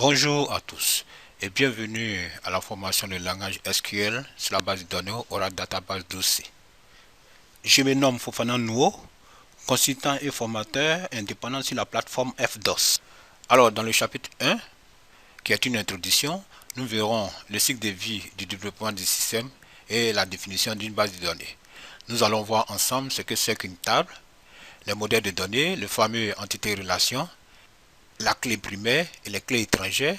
Bonjour à tous et bienvenue à la formation de langage SQL sur la base de données Oracle Database 12c. Je me nomme Fofana Nouo, consultant et formateur indépendant sur la plateforme FDOS. Alors, dans le chapitre 1, qui est une introduction, nous verrons le cycle de vie du développement du système et la définition d'une base de données. Nous allons voir ensemble ce que c'est qu'une table, les modèles de données, le fameux entité-relation, la clé primaire et les clés étrangères,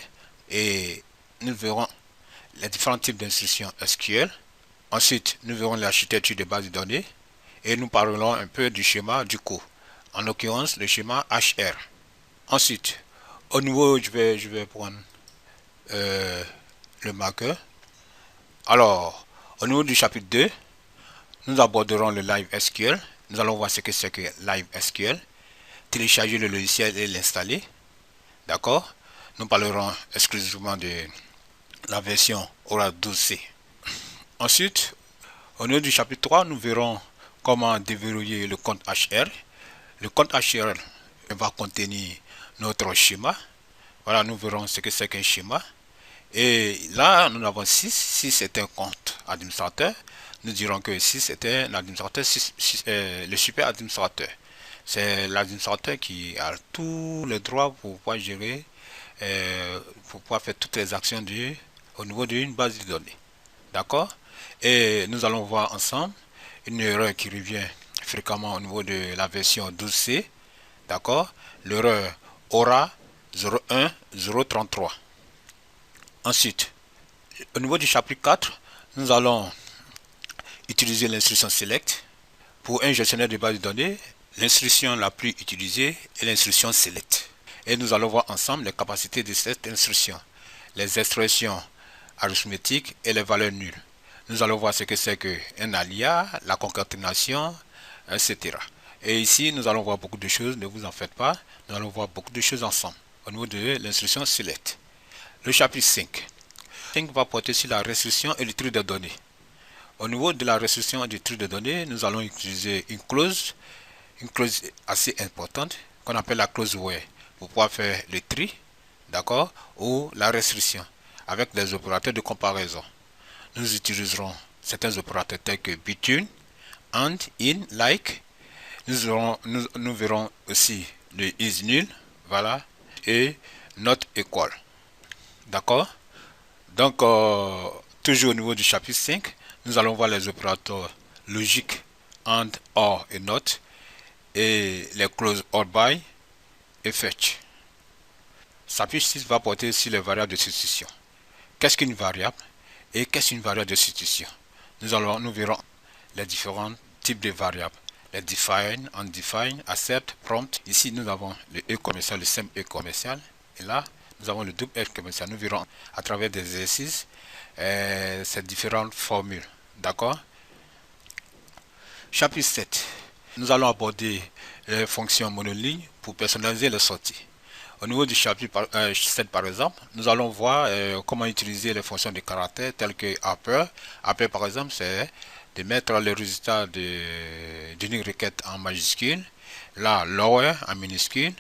et nous verrons les différents types d'instructions SQL. Ensuite, nous verrons l'architecture de base de données et nous parlerons un peu du schéma du cours, en l'occurrence le schéma HR. Ensuite, au niveau, je vais prendre le marqueur. Alors, au niveau du chapitre 2, nous aborderons le Live SQL. Nous allons voir ce que c'est que Live SQL, télécharger le logiciel et l'installer. D'accord? Nous parlerons exclusivement de la version Oracle 12c. Ensuite, au niveau du chapitre 3, nous verrons comment déverrouiller le compte HR. Le compte HR va contenir notre schéma. Voilà, nous verrons ce que c'est qu'un schéma. Et là, nous avons 6. 6 est un compte administrateur. Nous dirons que 6 est un administrateur, le super administrateur. C'est l'administrateur qui a tous les droits pour pouvoir gérer, pour pouvoir faire toutes les actions au niveau d'une base de données. D'accord? Et nous allons voir ensemble une erreur qui revient fréquemment au niveau de la version 12c. D'accord? L'erreur aura 01033. Ensuite, au niveau du chapitre 4, nous allons utiliser l'instruction select. Pour un gestionnaire de base de données, l'instruction la plus utilisée est l'instruction select. Et nous allons voir ensemble les capacités de cette instruction, les expressions arithmétiques et les valeurs nulles. Nous allons voir ce que c'est qu'un alias, la concaténation, etc. Et ici, nous allons voir beaucoup de choses, ne vous en faites pas. Nous allons voir beaucoup de choses ensemble au niveau de l'instruction select. Le chapitre 5. 5 va porter sur la restriction et le tri de données. Au niveau de la restriction et du tri de données, nous allons utiliser une clause assez importante qu'on appelle la clause where pour pouvoir faire le tri, d'accord, ou la restriction avec des opérateurs de comparaison. Nous utiliserons certains opérateurs tels que between, and, in, like. Nous verrons aussi le is nul, voilà, et not equal. D'accord? Donc, toujours au niveau du chapitre 5, nous allons voir les opérateurs logiques and, or et not, et les clauses or by et fetch. Chapitre 6 va porter sur les variables de substitution. Qu'est-ce qu'une variable et qu'est-ce qu'une variable de substitution? Nous verrons les différents types de variables. Les define, undefined, accept, prompt. Ici, nous avons le E commercial, le simple E commercial. Et là, nous avons le double E commercial. Nous verrons à travers des exercices ces différentes formules. D'accord? Chapitre 7. Nous allons aborder les fonctions monolignes pour personnaliser les sorties. Au niveau du chapitre 7 par exemple, nous allons voir comment utiliser les fonctions de caractère telles que upper. Upper par exemple, c'est de mettre le résultat d'une requête en majuscule, là lower en minuscule,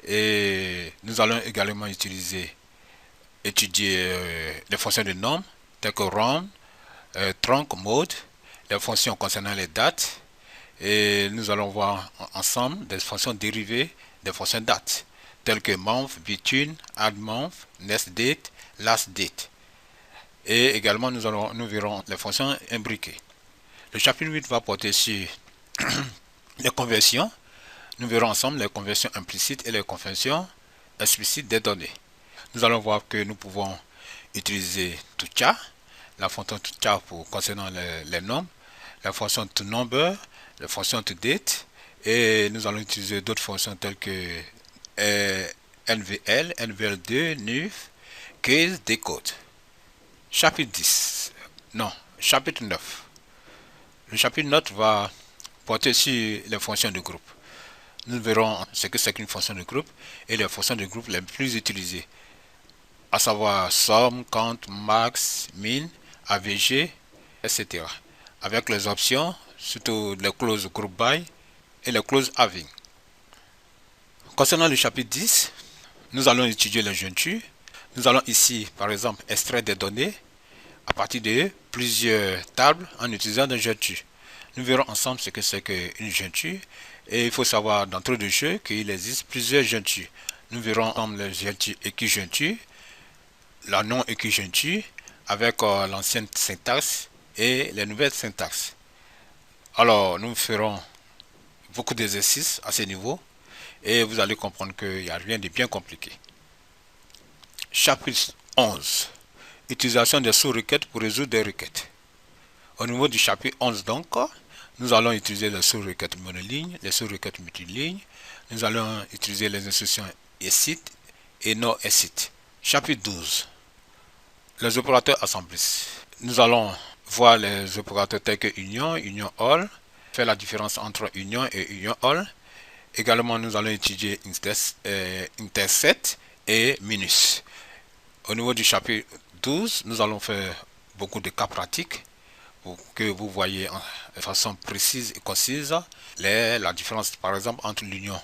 et nous allons également étudier les fonctions de nombre telles que round, trunk, mode, les fonctions concernant les dates, et nous allons voir ensemble des fonctions dérivées des fonctions dates telles que month, between, add month, next date, last date. Et également nous verrons les fonctions imbriquées. Le chapitre 8 va porter sur les conversions. Nous verrons ensemble les conversions implicites et les conversions explicites des données. Nous allons voir que nous pouvons utiliser toChar, la fonction toChar pour concernant les nombres, la fonction toNumber, la fonction toDate, et nous allons utiliser d'autres fonctions telles que NVL, NVL2, NUF, case, decode. Chapitre 10. Non, chapitre 9. Le chapitre 9 va porter sur les fonctions de groupe. Nous verrons ce que c'est qu'une fonction de groupe et les fonctions de groupe les plus utilisées, à savoir sum, count, max, min, avg, etc. Avec les options, surtout les clauses group by et les clauses having. Concernant le chapitre 10, nous allons étudier les jointures. Nous allons ici, par exemple, extraire des données à partir de plusieurs tables en utilisant des jointures. Nous verrons ensemble ce que c'est qu'une jointure. Et il faut savoir d'entrée de jeu qu'il existe plusieurs jointures. Nous verrons ensemble les jointures équijointures, la non équijointure, avec l'ancienne syntaxe et les nouvelles syntaxes. Alors, nous ferons beaucoup d'exercices à ce niveau et vous allez comprendre qu'il n'y a rien de bien compliqué. Chapitre 11. Utilisation des sous-requêtes pour résoudre des requêtes. Au niveau du chapitre 11 donc, nous allons utiliser les sous-requêtes monolignes, les sous-requêtes multilignes. Nous allons utiliser les instructions exit et no exit. Chapitre 12. Les opérateurs assemblistes. Nous allons voir les opérateurs tels que union, union all, faire la différence entre union et union all. Également, nous allons étudier interset et minus. Au niveau du chapitre 12, nous allons faire beaucoup de cas pratiques pour que vous voyez de façon précise et concise la différence, par exemple, entre l'union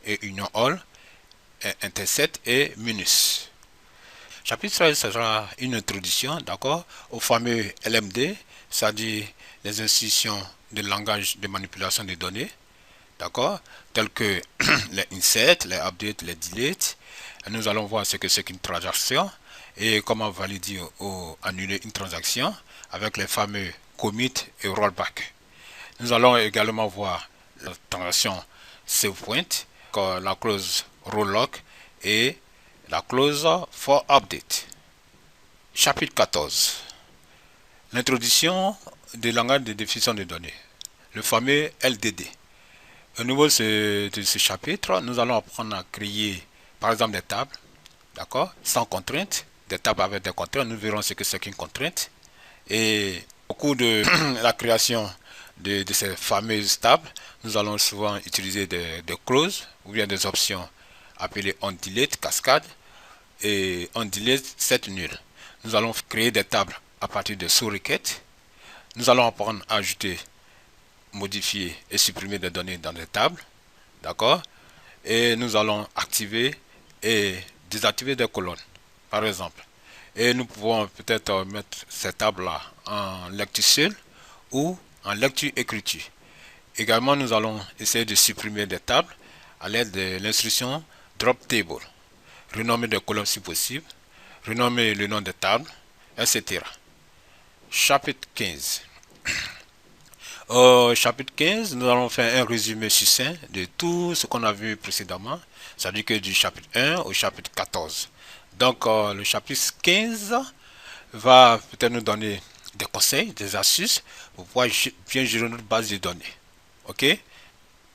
et union all, interset et minus. Chapitre 13 sera une introduction, d'accord, au fameux LMD, c'est-à-dire les institutions de langage de manipulation des données, d'accord, tels que les insert, les update, les delete. Nous allons voir ce que c'est qu'une transaction et comment valider ou annuler une transaction avec les fameux commit et rollback. Nous allons également voir la transaction savepoint, la clause rolllock et la clause for update. Chapitre 14. L'introduction du langage de définition de données, le fameux LDD. Au niveau de ce chapitre, nous allons apprendre à créer par exemple des tables, d'accord, sans contrainte, des tables avec des contraintes. Nous verrons ce que c'est qu'une contrainte. Et au cours de la création de ces fameuses tables, nous allons souvent utiliser des clauses ou bien des options appelées onDelete, cascade et onDelete, set nul. Nous allons créer des tables à partir de sous-requêtes. Nous allons apprendre à ajouter, modifier et supprimer des données dans des tables, d'accord, et nous allons activer et désactiver des colonnes, par exemple. Et nous pouvons peut-être mettre ces tables-là en lecture seule ou en lecture-écriture. Également, nous allons essayer de supprimer des tables à l'aide de l'instruction drop table, renommer des colonnes si possible, renommer le nom des tables, etc. Chapitre 15. Au chapitre 15, nous allons faire un résumé succinct de tout ce qu'on a vu précédemment, c'est-à-dire que du chapitre 1 au chapitre 14. Donc, le chapitre 15 va peut-être nous donner des conseils, des astuces pour pouvoir bien gérer notre base de données. Ok?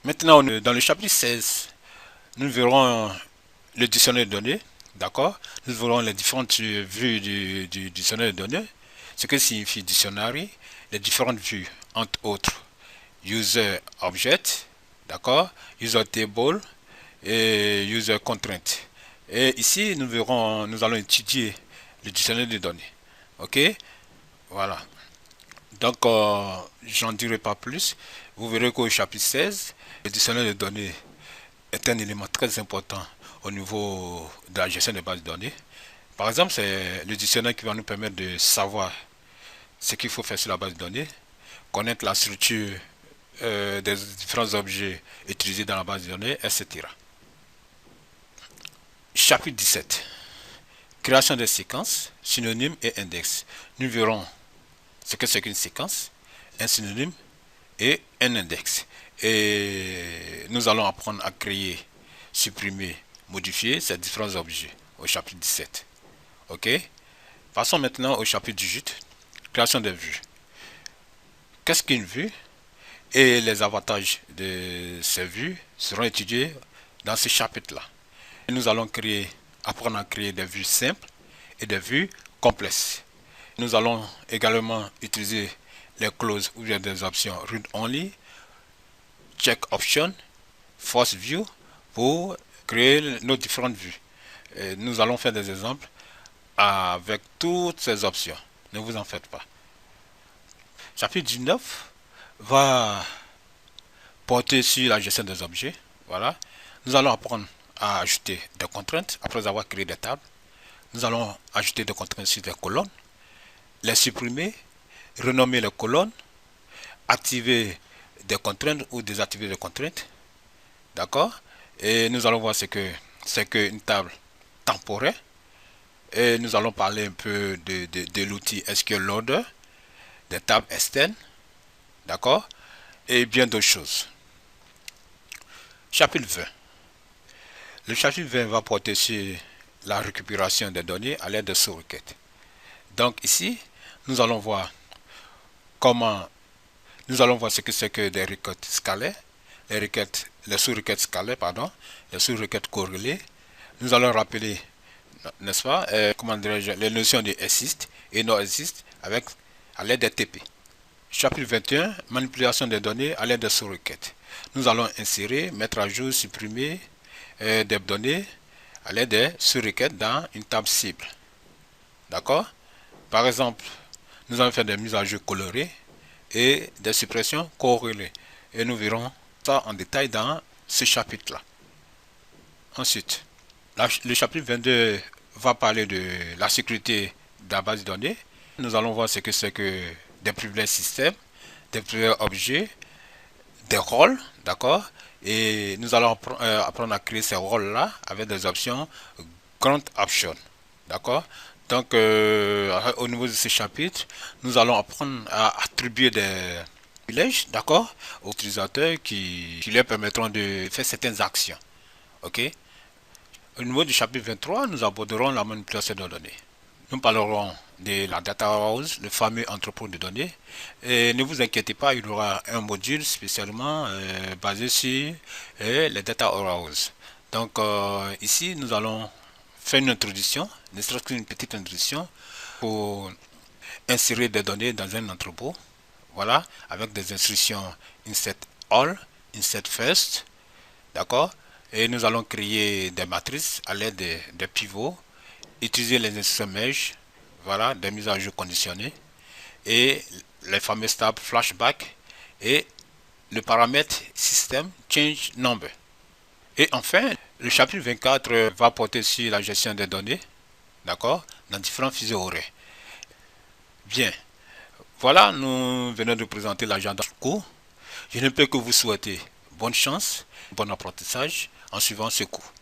Maintenant, dans le chapitre 16, nous verrons le dictionnaire de données. D'accord? Nous verrons les différentes vues du dictionnaire de données, ce que signifie dictionary, les différentes vues, entre autres, user object, d'accord, user table et user constraint. Et ici, nous allons étudier le dictionnaire de données. Ok, voilà. Donc, j'en dirai pas plus. Vous verrez qu'au chapitre 16, le dictionnaire de données est un élément très important au niveau de la gestion des bases de données. Par exemple, c'est le dictionnaire qui va nous permettre de savoir ce qu'il faut faire sur la base de données, connaître la structure des différents objets utilisés dans la base de données, etc. Chapitre 17. Création des séquences, synonymes et index. Nous verrons ce que c'est qu'une séquence, un synonyme et un index. Et nous allons apprendre à créer, supprimer, modifier ces différents objets au chapitre 17. Ok? Passons maintenant au chapitre 18. Création des vues. Qu'est-ce qu'une vue? Et les avantages de ces vues seront étudiés dans ce chapitre-là. Nous allons apprendre à créer des vues simples et des vues complexes. Nous allons également utiliser les clauses ou bien des options read only, check option, force view pour créer nos différentes vues. Et nous allons faire des exemples avec toutes ces options. Ne vous en faites pas. Chapitre 19 va porter sur la gestion des objets. Voilà. Nous allons apprendre à ajouter des contraintes après avoir créé des tables. nous allons ajouter des contraintes sur des colonnes, les supprimer, renommer les colonnes, activer des contraintes ou désactiver des contraintes. D'accord? Et nous allons voir ce que c'est qu'une table temporaire. Et nous allons parler un peu de l'outil SQL Loader, des tables externes. D'accord? Et bien d'autres choses. Chapitre 20. Le chapitre 20 va porter sur la récupération des données à l'aide de sous-requêtes. Donc ici, nous allons voir ce que c'est que des requêtes scalaires, les sous-requêtes scalaires, pardon, les sous-requêtes corrélées. Nous allons rappeler, n'est-ce pas, comment dirais-je, les notions de exist et non exist à l'aide des TP. Chapitre 21, manipulation des données à l'aide de sous-requêtes. Nous allons insérer, mettre à jour, supprimer des données à l'aide de sous-requêtes dans une table cible. D'accord? Par exemple, nous allons faire des mises à jour colorées et des suppressions corrélées. Et nous verrons ça en détail dans ce chapitre-là. Ensuite, le chapitre 22 va parler de la sécurité de la base de données. Nous allons voir ce que c'est que des privilèges système, des privilèges objets, des rôles, d'accord? Et nous allons apprendre à créer ces rôles-là avec des options Grant Option, d'accord? Donc, au niveau de ce chapitre, nous allons apprendre à attribuer des privilèges, d'accord, aux utilisateurs qui leur permettront de faire certaines actions, ok? Au niveau du chapitre 23, nous aborderons la manipulation de données. Nous parlerons de la data warehouse, le fameux entrepôt de données. Et ne vous inquiétez pas, il y aura un module spécialement basé sur les data warehouse. Donc ici, nous allons faire une introduction, ne serait-ce qu'une petite introduction pour insérer des données dans un entrepôt. Voilà, avec des instructions insert all, insert first, d'accord. Et nous allons créer des matrices à l'aide de pivots, utiliser les instructions merge, voilà, des mises à jour conditionnées, et les fameux tables flashback, et le paramètre system change number. Et enfin, le chapitre 24 va porter sur la gestion des données, d'accord, dans différents fuseaux horaires. Bien, voilà, nous venons de présenter l'agenda du cours. Je ne peux que vous souhaiter bonne chance, bon apprentissage en suivant ce cours.